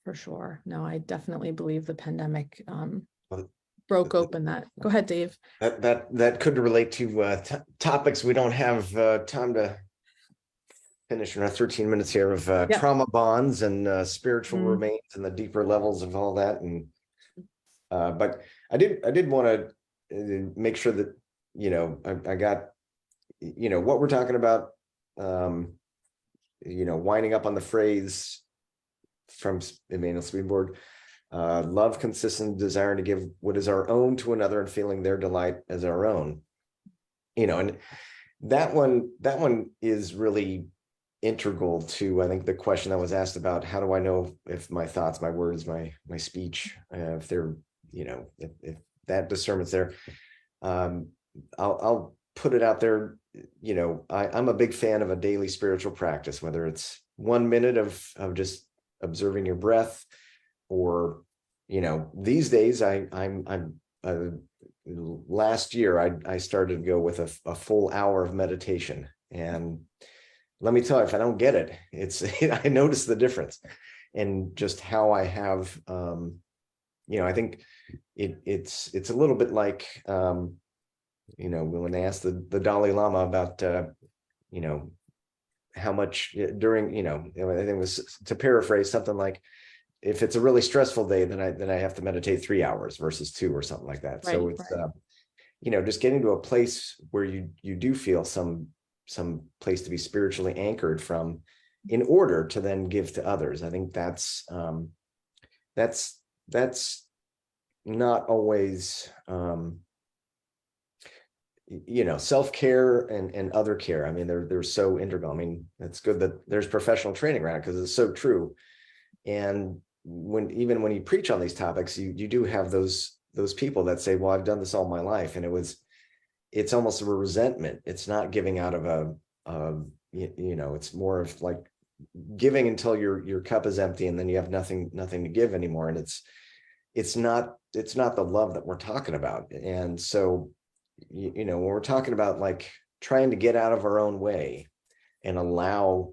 for sure. No, I definitely believe the pandemic broke open that. Go ahead, Dave. That could relate to topics we don't have time to finish in our 13 minutes here of trauma bonds and spiritual remains and the deeper levels of all that. And but I did want to make sure that I got what we're talking about, winding up on the phrase from Emmanuel Swedenborg, love, consistent desire to give what is our own to another and feeling their delight as our own. And that one is really integral to, I think, the question that was asked about how do I know if my thoughts, my words, my speech, if they're, if that discernment's there. I'll put it out there. I'm a big fan of a daily spiritual practice, whether it's 1 minute of just observing your breath, or these days I'm last year I started to go with a full hour of meditation, and let me tell you, if I don't get it, I notice the difference, and just how I have I think it's a little bit like when they asked the Dalai Lama about how much during I think it was, to paraphrase, something like, if it's a really stressful day, then I have to meditate 3 hours versus 2 or something like that. Right, so it's just getting to a place where you do feel some place to be spiritually anchored from, in order to then give to others. I think that's not always self-care and other care. I mean, they're so integral. I mean, it's good that there's professional training around it, because it's so true. And when you preach on these topics, you do have those people that say, well, I've done this all my life, and it's almost a resentment. It's not giving out of it's more of like giving until your cup is empty, and then you have nothing to give anymore. And it's not the love that we're talking about. And so when we're talking about like trying to get out of our own way, and allow,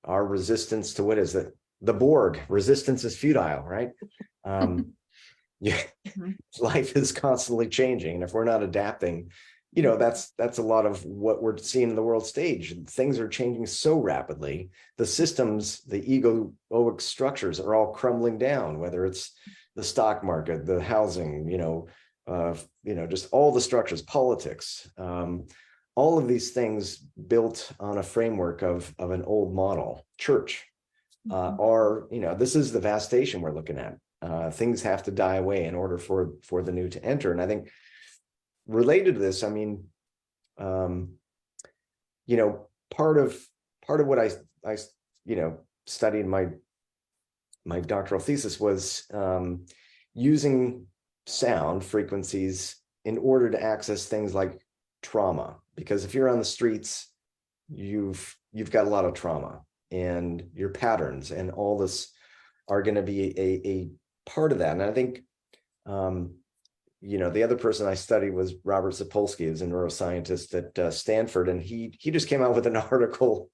our resistance to what is it? The Borg, resistance is futile, right? Yeah, Mhm. life is constantly changing. And if we're not adapting, that's a lot of what we're seeing in the world stage. Things are changing so rapidly. The systems, the egoic structures are all crumbling down, whether it's the stock market, the housing, just all the structures, politics, all of these things built on a framework of an old model. Church are, this is the vastation we're looking at. Things have to die away in order for the new to enter. And I think related to this, I mean, part of what I studied my doctoral thesis was using sound frequencies in order to access things like trauma. Because if you're on the streets, you've got a lot of trauma, and your patterns and all this are going to be a part of that. And I think, the other person I studied was Robert Sapolsky, who's a neuroscientist at Stanford, and he just came out with an article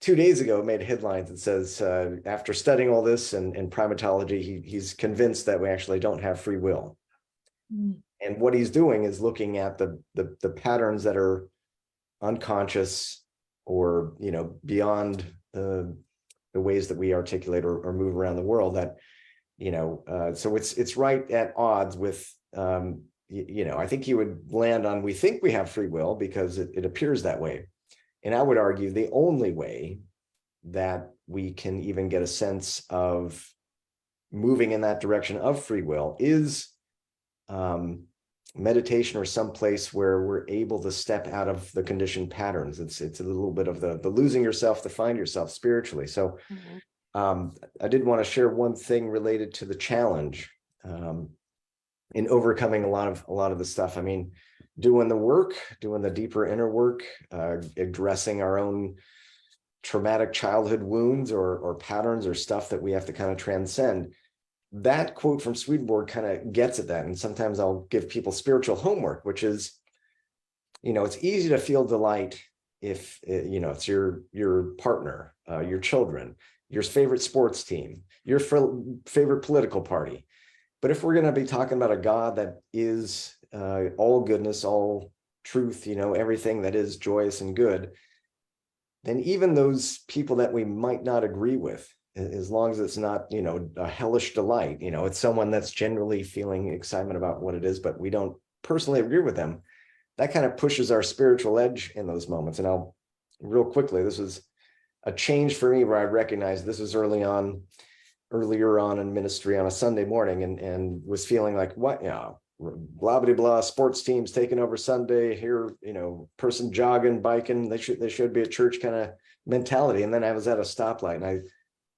2 days ago, made headlines that says, after studying all this and primatology, he's convinced that we actually don't have free will. And what he's doing is looking at the patterns that are unconscious or beyond the ways that we articulate or move around the world, that so it's right at odds with I think he would land on, we think we have free will because it appears that way. And I would argue the only way that we can even get a sense of moving in that direction of free will is meditation, or some place where we're able to step out of the conditioned patterns. It's a little bit of the losing yourself to find yourself spiritually. So I did want to share one thing related to the challenge in overcoming a lot of the stuff. I mean, doing the deeper inner work, addressing our own traumatic childhood wounds or patterns or stuff that we have to kind of transcend. That quote from Swedenborg kind of gets at that. And sometimes I'll give people spiritual homework, which is, it's easy to feel delight if, it's your partner, your children, your favorite sports team, your favorite political party. But if we're going to be talking about a God that is all goodness, all truth, everything that is joyous and good, then even those people that we might not agree with, as long as it's not, a hellish delight, it's someone that's generally feeling excitement about what it is, but we don't personally agree with them, that kind of pushes our spiritual edge in those moments. And I'll real quickly, this was a change for me where I recognized this was earlier on in ministry on a Sunday morning, and was feeling like, what, blah, blah, blah, sports teams taking over Sunday here, person jogging, biking, they should be a church kind of mentality. And then I was at a stoplight and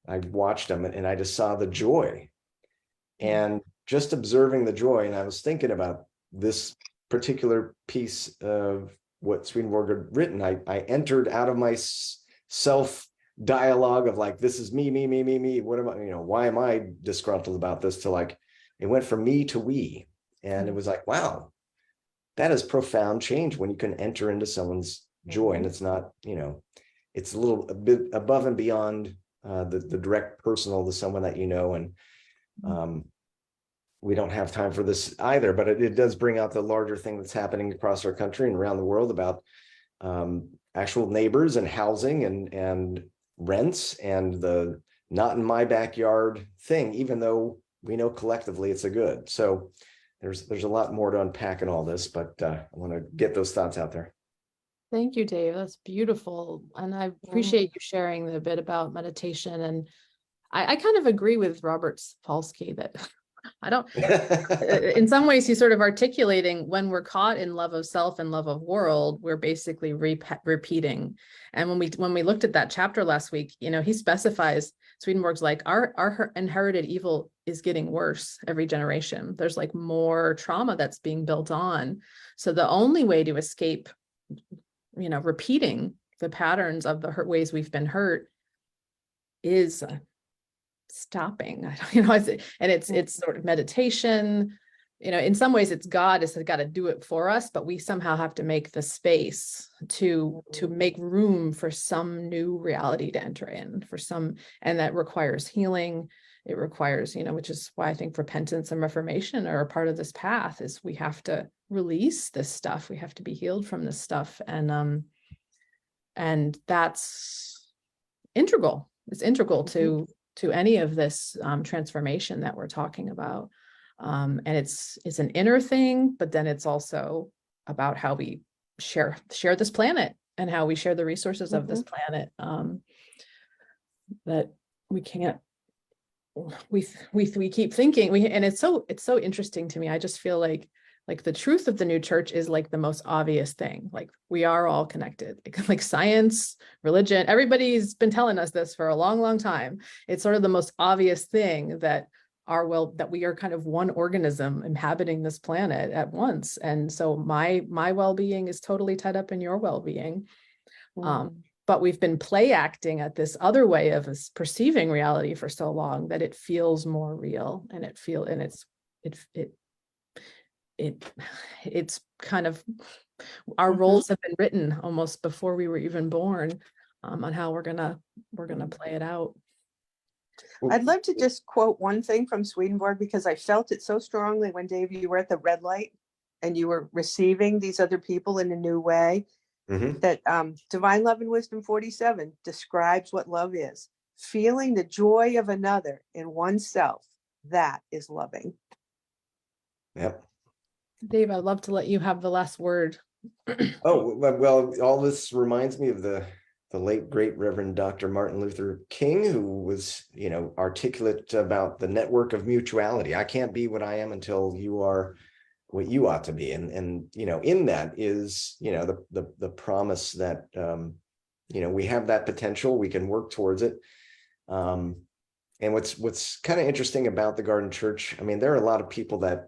I watched them, and I just saw the joy, and just observing the joy. And I was thinking about this particular piece of what Swedenborg had written. I entered out of my self dialogue of like, this is me. What am I, why am I disgruntled about this, to like, it went from me to we. And it was like, wow, that is profound change when you can enter into someone's joy. And it's not, it's a bit above and beyond the direct personal to someone that and we don't have time for this either, but it does bring out the larger thing that's happening across our country and around the world about actual neighbors and housing and rents and the not in my backyard thing, even though we know collectively it's a good. So there's a lot more to unpack in all this, but I want to get those thoughts out there. Thank you, Dave. That's beautiful. And I appreciate you sharing the bit about meditation. And I kind of agree with Robert Sapolsky that I don't, in some ways, he's sort of articulating when we're caught in love of self and love of world, we're basically repeating. And when we looked at that chapter last week, he specifies, Swedenborg's like, our inherited evil is getting worse every generation. There's like more trauma that's being built on. So the only way to escape, repeating the patterns of the ways we've been hurt is stopping, it's sort of meditation, in some ways it's God has got to do it for us, but we somehow have to make the space to make room for some new reality to enter in, and that requires healing. It requires, which is why I think repentance and reformation are a part of this path, is we have to release this stuff. We have to be healed from this stuff. And that's integral. It's integral to any of this transformation that we're talking about. And it's an inner thing, but then it's also about how we share this planet and how we share the resources of this planet, that we can't, we keep thinking and it's so interesting to me. I just feel like the truth of the new church is like the most obvious thing. Like we are all connected, like science, religion, everybody's been telling us this for a long time. It's sort of the most obvious thing that that we are kind of one organism inhabiting this planet at once. And so my well-being is totally tied up in your well-being. But we've been play acting at this other way of us perceiving reality for so long that it feels more real, and it's kind of, our roles have been written almost before we were even born, on how we're gonna play it out. I'd love to just quote one thing from Swedenborg, because I felt it so strongly when, Dave, you were at the red light and you were receiving these other people in a new way. That Divine Love and Wisdom 47 describes what love is: feeling the joy of another in oneself. That is loving. Yep. Dave, I'd love to let you have the last word. Oh, well, all this reminds me of the late great Reverend Dr. Martin Luther King, who was, articulate about the network of mutuality. I can't be what I am until you are what you ought to be. And in that is, the promise that, we have that potential, we can work towards it. And what's kind of interesting about the Garden Church, I mean, there are a lot of people that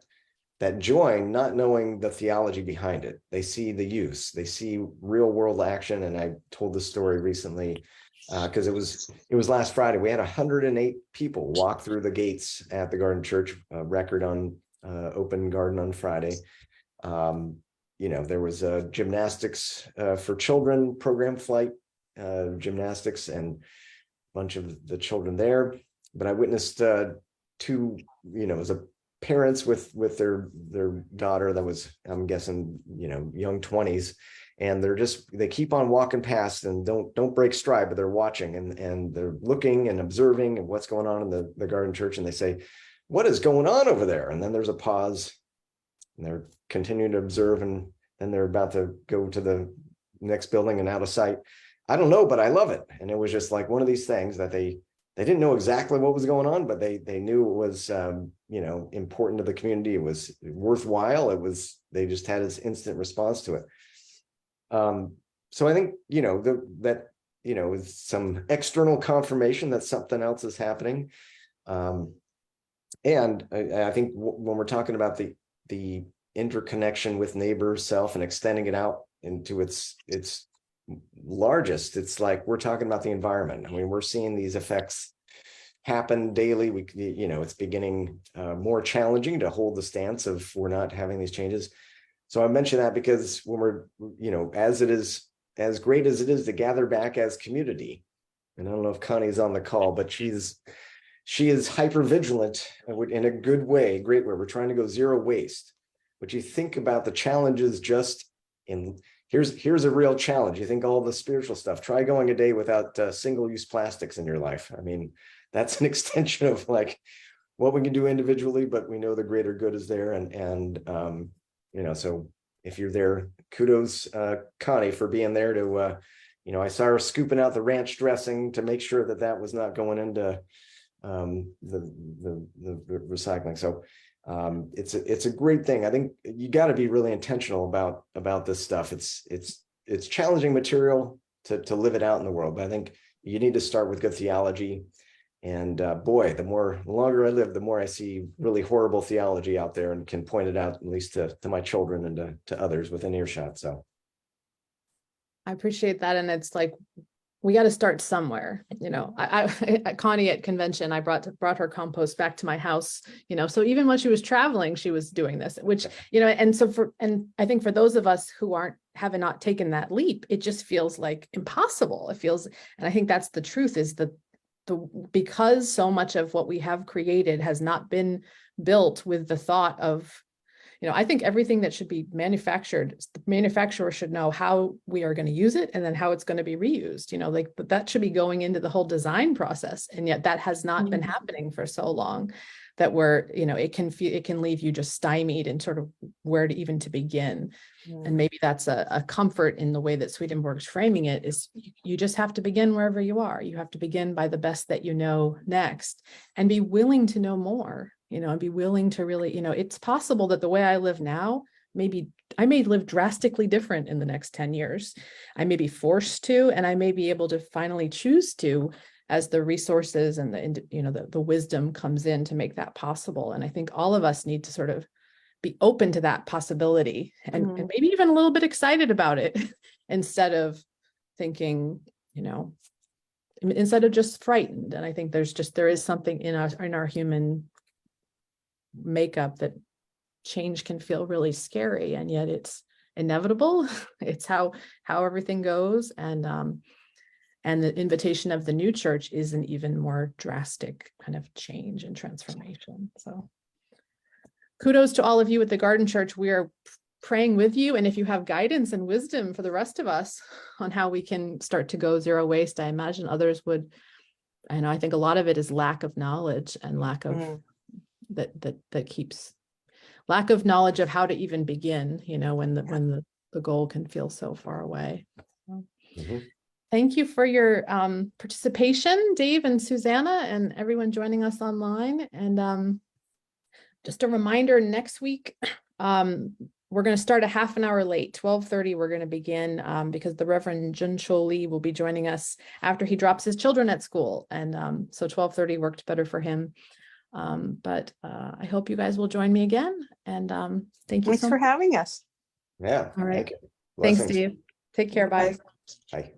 join not knowing the theology behind it. They see the use, they see real world action. And I told this story recently because it was last Friday. We had 108 people walk through the gates at the Garden Church, record on open garden on Friday. There was a gymnastics for children program, flight gymnastics, and a bunch of the children there. But I witnessed two, it was a parents with their daughter that was, I'm guessing, young 20s, and they keep on walking past and don't break stride, but they're watching and they're looking and observing and what's going on in the Garden Church. And they say, "What is going on over there?" And then there's a pause and they're continuing to observe, and then they're about to go to the next building and out of sight. "I don't know, but I love it." And it was just like one of these things that they didn't know exactly what was going on, but they knew it was, important to the community. It was worthwhile. They just had this instant response to it. So I think, with some external confirmation that something else is happening. And I think when we're talking about the interconnection with neighbor, self, and extending it out into its largest, it's like we're talking about the environment. I mean, we're seeing these effects happen daily. It's beginning more challenging to hold the stance of we're not having these changes. So I mention that because when we're, as great as it is to gather back as community, and I don't know if Connie's on the call, but she is hyper vigilant in a good way, great way. We're trying to go zero waste. But you think about the challenges just in, here's a real challenge. You think all the spiritual stuff, try going a day without single-use plastics in your life. I mean, that's an extension of like what we can do individually, but we know the greater good is there. And so if you're there, kudos, Connie, for being there to, I saw her scooping out the ranch dressing to make sure that was not going into the recycling. So it's a great thing. I think you got to be really intentional about this stuff. It's challenging material to live it out in the world, but I think you need to start with good theology. And boy, the longer I live, the more I see really horrible theology out there, and can point it out at least to my children and to others within earshot. So I appreciate that. And it's like we got to start somewhere. At Connie at convention, I brought her compost back to my house, so even when she was traveling, she was doing this, which, and I think for those of us who have not taken that leap, it just feels like impossible. It feels, and I think that's the truth, is that because so much of what we have created has not been built with the thought of, I think everything that should be manufactured, the manufacturer should know how we are going to use it and then how it's going to be reused, but that should be going into the whole design process. And yet that has not been happening for so long that it can leave you just stymied and sort of where to even to begin. And maybe that's a comfort in the way that Swedenborg's framing it, is you just have to begin wherever you are. You have to begin by the best that you know next and be willing to know more. And be willing to really, it's possible that the way I live now, maybe I may live drastically different in the next 10 years. I may be forced to, and I may be able to finally choose to, as the resources and the wisdom comes in to make that possible. And I think all of us need to sort of be open to that possibility and maybe even a little bit excited about it instead of thinking, instead of just frightened. And I think there is something in our human makeup that change can feel really scary, and yet it's inevitable. It's how everything goes, and the invitation of the new church is an even more drastic kind of change and transformation. So kudos to all of you at the Garden Church. We are praying with you, and if you have guidance and wisdom for the rest of us on how we can start to go zero waste, I imagine others would. And I think a lot of it is lack of knowledge and lack of that keeps lack of knowledge of how to even begin, when the goal can feel so far away. Thank you for your participation, Dave and Susannah, and everyone joining us online. And just a reminder, next week, we're going to start a half an hour late, 12:30. We're going to begin because the Reverend Jun Cho Lee will be joining us after he drops his children at school. And so 12:30 worked better for him. But I hope you guys will join me again. And thank you Thanks for having us. Yeah. All right. Thank you. Thanks, Blessings. Dave. Take care. Bye. Bye. Bye.